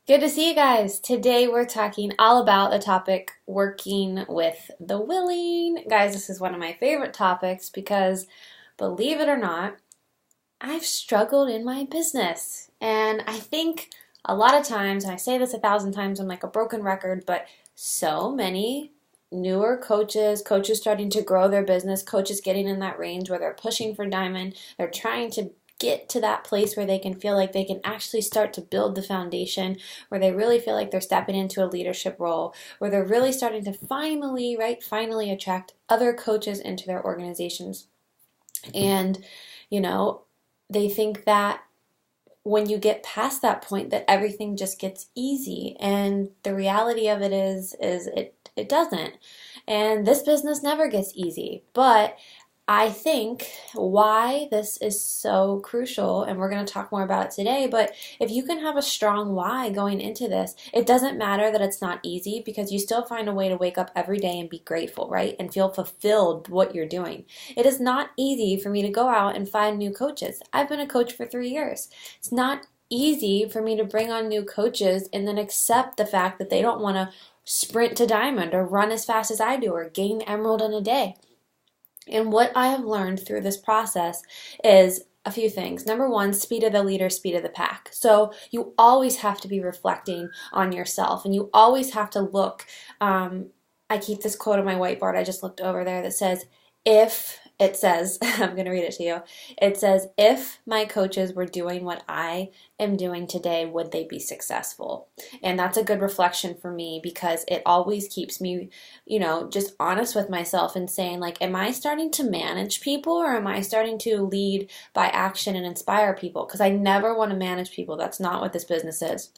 Good to see you guys. Today we're talking all about the topic working with the willing. Guys, this is one of my favorite topics because believe it or not, I've struggled in my business. And I think a lot of times, and I say this 1,000 times, I'm like a broken record, but so many newer coaches starting to grow their business, coaches getting in that range where they're pushing for diamond, they're trying to get to that place where they can feel like they can actually start to build the foundation, where they really feel like they're stepping into a leadership role, where they're really starting to finally attract other coaches into their organizations. And, you know, they think that when you get past that point that everything just gets easy, and the reality of it is it doesn't. And this business never gets easy. But I think why this is so crucial, and we're going to talk more about it today, but if you can have a strong why going into this, it doesn't matter that it's not easy, because you still find a way to wake up every day and be grateful, right? And feel fulfilled what you're doing. It is not easy for me to go out and find new coaches. I've been a coach for 3 years. It's not easy for me to bring on new coaches and then accept the fact that they don't want to sprint to diamond or run as fast as I do or gain emerald in a day. And what I have learned through this process is a few things. Number one, speed of the leader, speed of the pack. So you always have to be reflecting on yourself, and you always have to look. I keep this quote on my whiteboard. I just looked over there that says, I'm going to read it to you. It says, if my coaches were doing what I am doing today, would they be successful? And that's a good reflection for me, because it always keeps me, just honest with myself and saying, like, am I starting to manage people, or am I starting to lead by action and inspire people? Because I never want to manage people. That's not what this business is.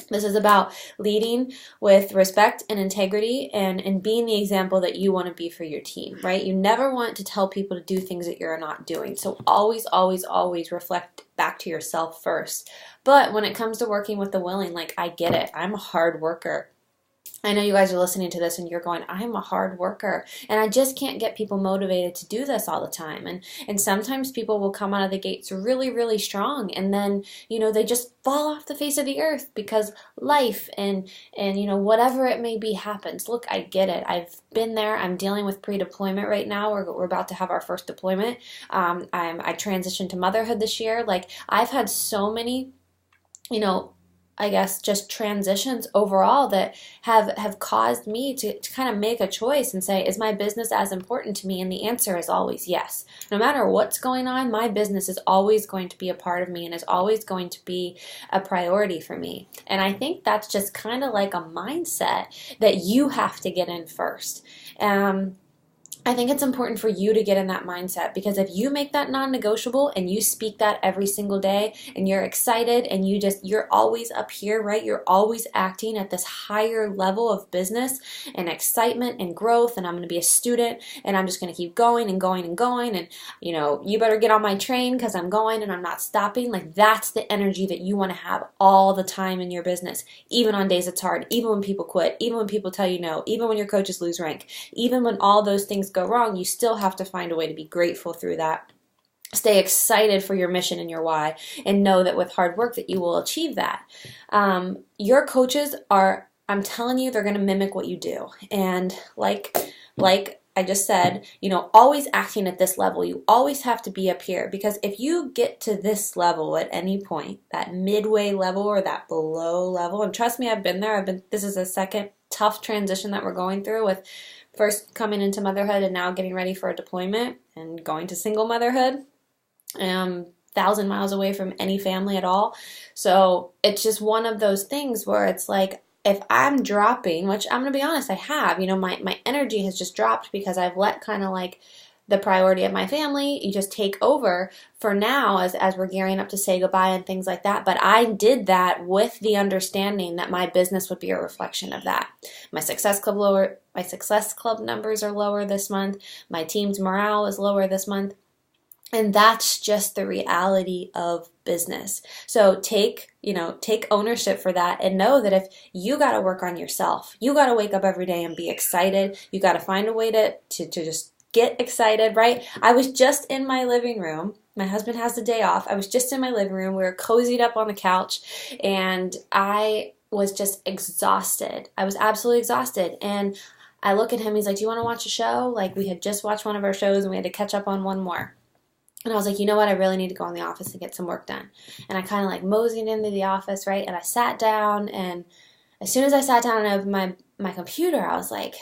This is about leading with respect and integrity, and being the example that you want to be for your team, right? You never want to tell people to do things that you're not doing. So always, always, always reflect back to yourself first. But when it comes to working with the willing, like, I get it. I'm a hard worker. I know you guys are listening to this and you're going, I'm a hard worker, and I just can't get people motivated to do this all the time. And sometimes people will come out of the gates really, really strong, and then, they just fall off the face of the earth because life and whatever it may be happens. Look, I get it. I've been there. I'm dealing with pre-deployment right now. We're about to have our first deployment. I transitioned to motherhood this year. Like, I've had so many, I guess just transitions overall that have caused me to kind of make a choice and say, is my business as important to me? And the answer is always yes. No matter what's going on, my business is always going to be a part of me and is always going to be a priority for me. And I think that's just kind of like a mindset that you have to get in first. I think it's important for you to get in that mindset, because if you make that non-negotiable and you speak that every single day and you're excited and you're always up here, right? You're always acting at this higher level of business and excitement and growth, and I'm going to be a student and I'm just going to keep going and going and going, and you better get on my train because I'm going and I'm not stopping. Like, that's the energy that you want to have all the time in your business, even on days it's hard, even when people quit, even when people tell you no, even when your coaches lose rank, even when all those things go wrong. You still have to find a way to be grateful through that. Stay excited for your mission and your why, and know that with hard work that you will achieve that. Your coaches are, I'm telling you, they're going to mimic what you do. And like I just said, always acting at this level. You always have to be up here, because if you get to this level at any point, that midway level or that below level, and trust me, I've been there. This is a second tough transition that we're going through, with first coming into motherhood and now getting ready for a deployment and going to single motherhood. 1,000 miles away from any family at all. So it's just one of those things where it's like, if I'm dropping, which I'm going to be honest, I have, my energy has just dropped because I've let kind of like the priority of my family, you just take over for now as we're gearing up to say goodbye and things like that. But I did that with the understanding that my business would be a reflection of that. My Success Club numbers are lower this month. My team's morale is lower this month. And that's just the reality of business. So take ownership for that, and know that if you got to work on yourself, you got to wake up every day and be excited. You got to find a way to just get excited, right? I was just in my living room My husband has the day off. I was just in my living room. We were cozied up on the couch, and I was just exhausted. I was absolutely exhausted. And I look at him. He's like, "Do you want to watch a show?" Like, we had just watched one of our shows, and we had to catch up on one more. And I was like, you know what? I really need to go in the office and get some work done. And I kind of like moseyed into the office, right? And I sat down, and as soon as I sat down and opened my computer, I was like,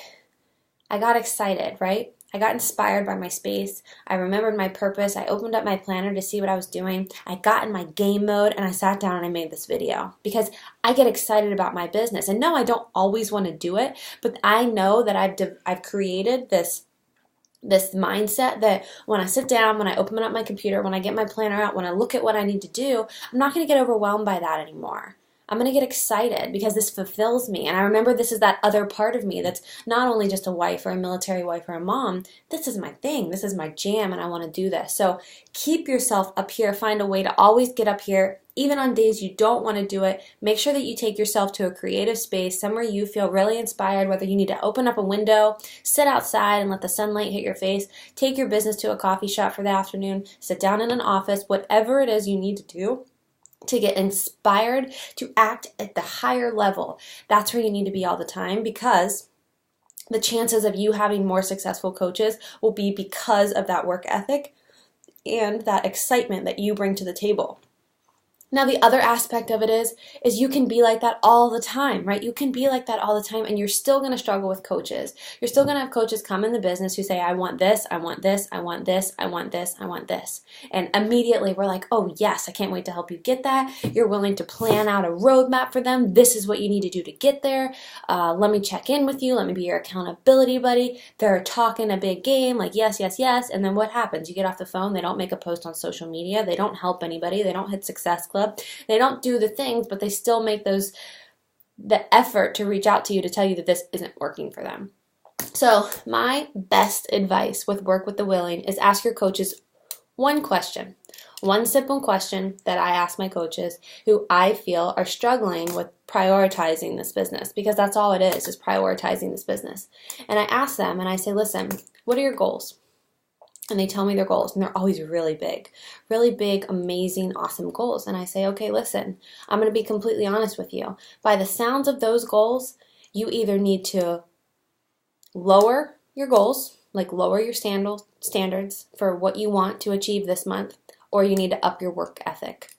I got excited, right? I got inspired by my space. I remembered my purpose. I opened up my planner to see what I was doing. I got in my game mode, and I sat down and I made this video because I get excited about my business. And no, I don't always want to do it, but I know that I've created this mindset that when I sit down, when I open up my computer, when I get my planner out, when I look at what I need to do, I'm not going to get overwhelmed by that anymore. I'm going to get excited because this fulfills me. And I remember this is that other part of me that's not only just a wife or a military wife or a mom. This is my thing. This is my jam, and I want to do this. So keep yourself up here. Find a way to always get up here. Even on days you don't want to do it, make sure that you take yourself to a creative space, somewhere you feel really inspired, whether you need to open up a window, sit outside and let the sunlight hit your face, take your business to a coffee shop for the afternoon, sit down in an office, whatever it is you need to do to get inspired to act at the higher level. That's where you need to be all the time, because the chances of you having more successful coaches will be because of that work ethic and that excitement that you bring to the table. Now, the other aspect of it is you can be like that all the time, right? You can be like that all the time, and you're still going to struggle with coaches. You're still going to have coaches come in the business who say, I want this, I want this, I want this, I want this, I want this. And immediately we're like, oh yes, I can't wait to help you get that. You're willing to plan out a roadmap for them. This is what you need to do to get there. Let me check in with you. Let me be your accountability buddy. They're talking a big game, like yes, yes, yes. And then what happens? You get off the phone. They don't make a post on social media. They don't help anybody. They don't hit Success Club. They don't do the things, but they still make the effort to reach out to you to tell you that this isn't working for them. So my best advice with Work with the Willing is ask your coaches one question, one simple question that I ask my coaches who I feel are struggling with prioritizing this business, because that's all it is prioritizing this business. And I ask them and I say, listen, what are your goals? And they tell me their goals, and they're always really big, amazing, awesome goals. And I say, okay, listen, I'm going to be completely honest with you. By the sounds of those goals, you either need to lower your goals, like lower your standards for what you want to achieve this month, or you need to up your work ethic.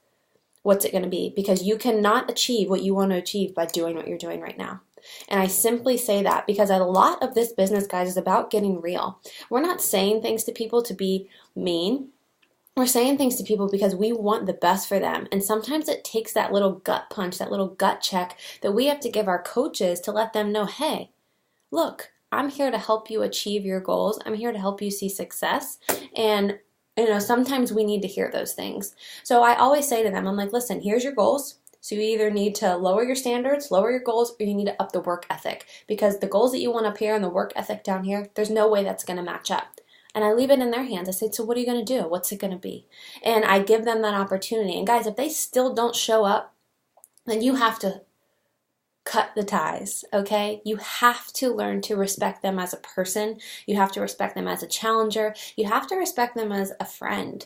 What's it going to be? Because you cannot achieve what you want to achieve by doing what you're doing right now. And I simply say that because a lot of this business, guys, is about getting real. We're not saying things to people to be mean. We're saying things to people because we want the best for them. And sometimes it takes that little gut punch, that little gut check that we have to give our coaches to let them know, hey, look, I'm here to help you achieve your goals. I'm here to help you see success. And sometimes we need to hear those things. So I always say to them, I'm like, listen, here's your goals. So you either need to lower your standards, lower your goals, or you need to up the work ethic. Because the goals that you want up here and the work ethic down here, there's no way that's going to match up. And I leave it in their hands. I say, so what are you going to do? What's it going to be? And I give them that opportunity. And guys, if they still don't show up, then you have to cut the ties, okay? You have to learn to respect them as a person. You have to respect them as a challenger. You have to respect them as a friend.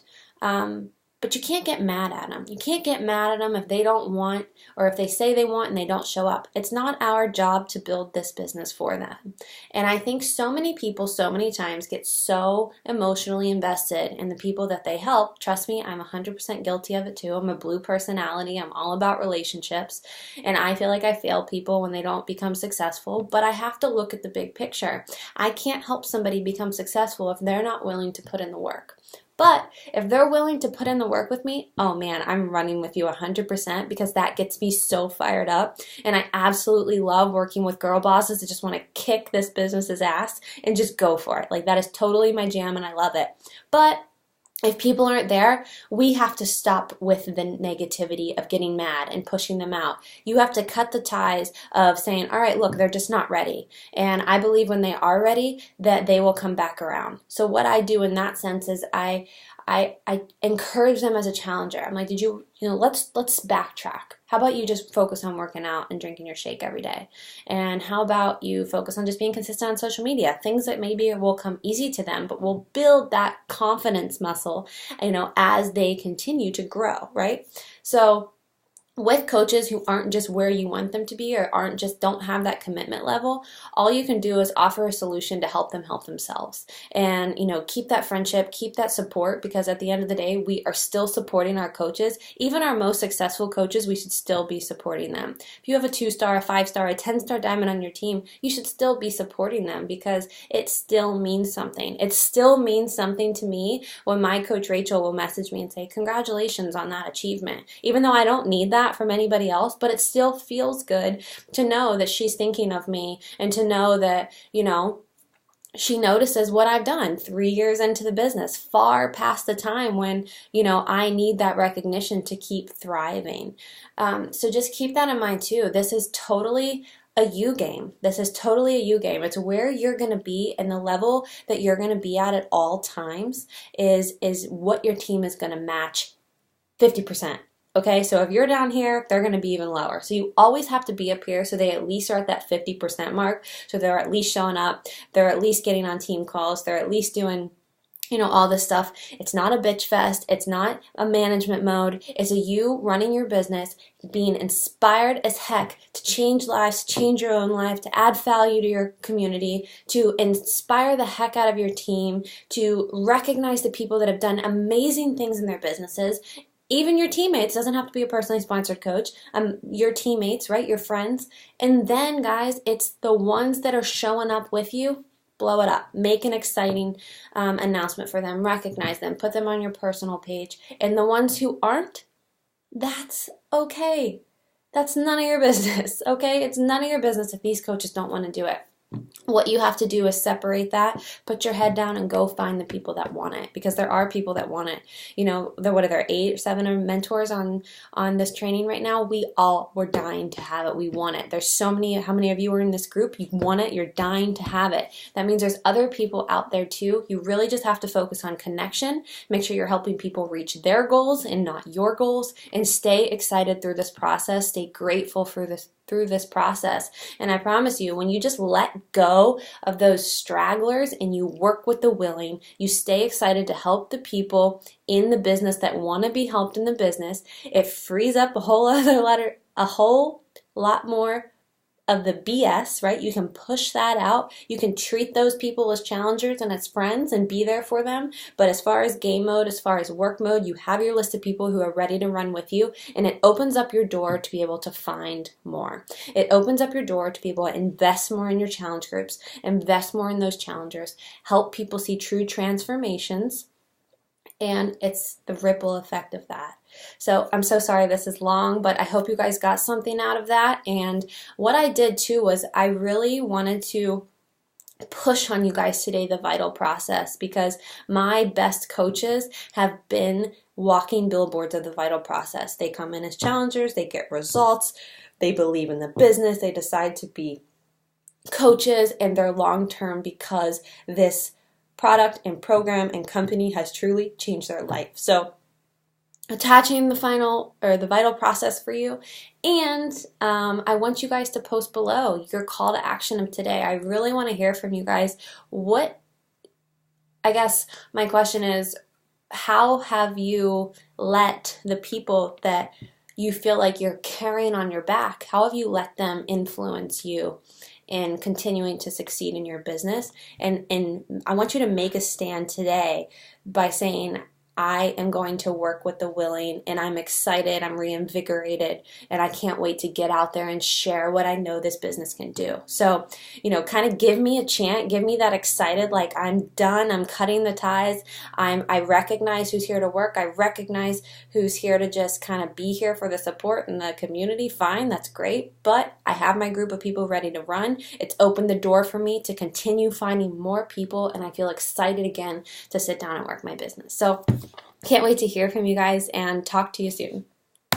But you can't get mad at them. You can't get mad at them if they don't want, or if they say they want and they don't show up. It's not our job to build this business for them. And I think so many people, so many times, get so emotionally invested in the people that they help. Trust me, I'm 100% guilty of it too. I'm a blue personality. I'm all about relationships. And I feel like I fail people when they don't become successful. But I have to look at the big picture. I can't help somebody become successful if they're not willing to put in the work. But if they're willing to put in the work with me, oh man, I'm running with you 100%, because that gets me so fired up. And I absolutely love working with girl bosses that just want to kick this business's ass and just go for it. Like, that is totally my jam and I love it. But if people aren't there, we have to stop with the negativity of getting mad and pushing them out. You have to cut the ties of saying, all right, look, they're just not ready. And I believe when they are ready, that they will come back around. So what I do in that sense is I I encourage them as a challenger. I'm like, let's backtrack. How about you just focus on working out and drinking your shake every day? And how about you focus on just being consistent on social media? Things that maybe will come easy to them, but will build that confidence muscle, as they continue to grow, right? So with coaches who aren't just where you want them to be or don't have that commitment level, all you can do is offer a solution to help them help themselves. And, keep that friendship, keep that support, because at the end of the day, we are still supporting our coaches. Even our most successful coaches, we should still be supporting them. If you have a 2-star, a 5-star, a 10-star diamond on your team, you should still be supporting them because it still means something. It still means something to me when my coach Rachel will message me and say, congratulations on that achievement. Even though I don't need that from anybody else, but it still feels good to know that she's thinking of me and to know that, she notices what I've done 3 years into the business, far past the time when, I need that recognition to keep thriving. So just keep that in mind too. This is totally a you game. This is totally a you game. It's where you're going to be, and the level that you're going to be at all times is what your team is going to match 50%. Okay, so if you're down here, they're going to be even lower. So you always have to be up here so they at least are at that 50% mark. So they're at least showing up. They're at least getting on team calls. They're at least doing, all this stuff. It's not a bitch fest. It's not a management mode. It's a you running your business, being inspired as heck to change lives, to change your own life, to add value to your community, to inspire the heck out of your team, to recognize the people that have done amazing things in their businesses. Even your teammates, doesn't have to be a personally sponsored coach, your teammates, right, your friends. And then, guys, it's the ones that are showing up with you, blow it up. Make an exciting announcement for them, recognize them, put them on your personal page. And the ones who aren't, that's okay. That's none of your business, okay? It's none of your business if these coaches don't want to do it. What you have to do is separate that, put your head down, and go find the people that want it, because there are people that want it. What are there, 8 or 7 mentors on this training right now? We're dying to have it. We want it. There's so many. How many of you are in this group? You want it. You're dying to have it. That means there's other people out there too. You really just have to focus on connection. Make sure you're helping people reach their goals and not your goals, and stay excited through this process. Stay grateful through this process. And I promise you, when you just let go of those stragglers and you work with the willing, you stay excited to help the people in the business that want to be helped in the business, it frees up a whole lot more of the BS, right? You can push that out. You can treat those people as challengers and as friends and be there for them. But as far as game mode, as far as work mode, you have your list of people who are ready to run with you, and it opens up your door to be able to find more. It opens up your door to be able to invest more in your challenge groups, invest more in those challengers, help people see true transformations, and it's the ripple effect of that. So I'm so sorry this is long, but I hope you guys got something out of that. And what I did too was I really wanted to push on you guys today the vital process, because my best coaches have been walking billboards of the vital process. They come in as challengers, they get results, they believe in the business, they decide to be coaches, and they're long-term because this product and program and company has truly changed their life. So attaching the vital process for you. And I want you guys to post below your call to action of today. I really want to hear from you guys. I guess my question is, how have you let the people that you feel like you're carrying on your back, how have you let them influence you in continuing to succeed in your business? And I want you to make a stand today by saying, I am going to work with the willing, and I'm excited, I'm reinvigorated, and I can't wait to get out there and share what I know this business can do. So, kind of give me a chant, give me that excited, like I'm done, I'm cutting the ties, I recognize who's here to work, I recognize who's here to just kind of be here for the support and the community. Fine, that's great, but I have my group of people ready to run. It's opened the door for me to continue finding more people, and I feel excited again to sit down and work my business. So can't wait to hear from you guys, and talk to you soon.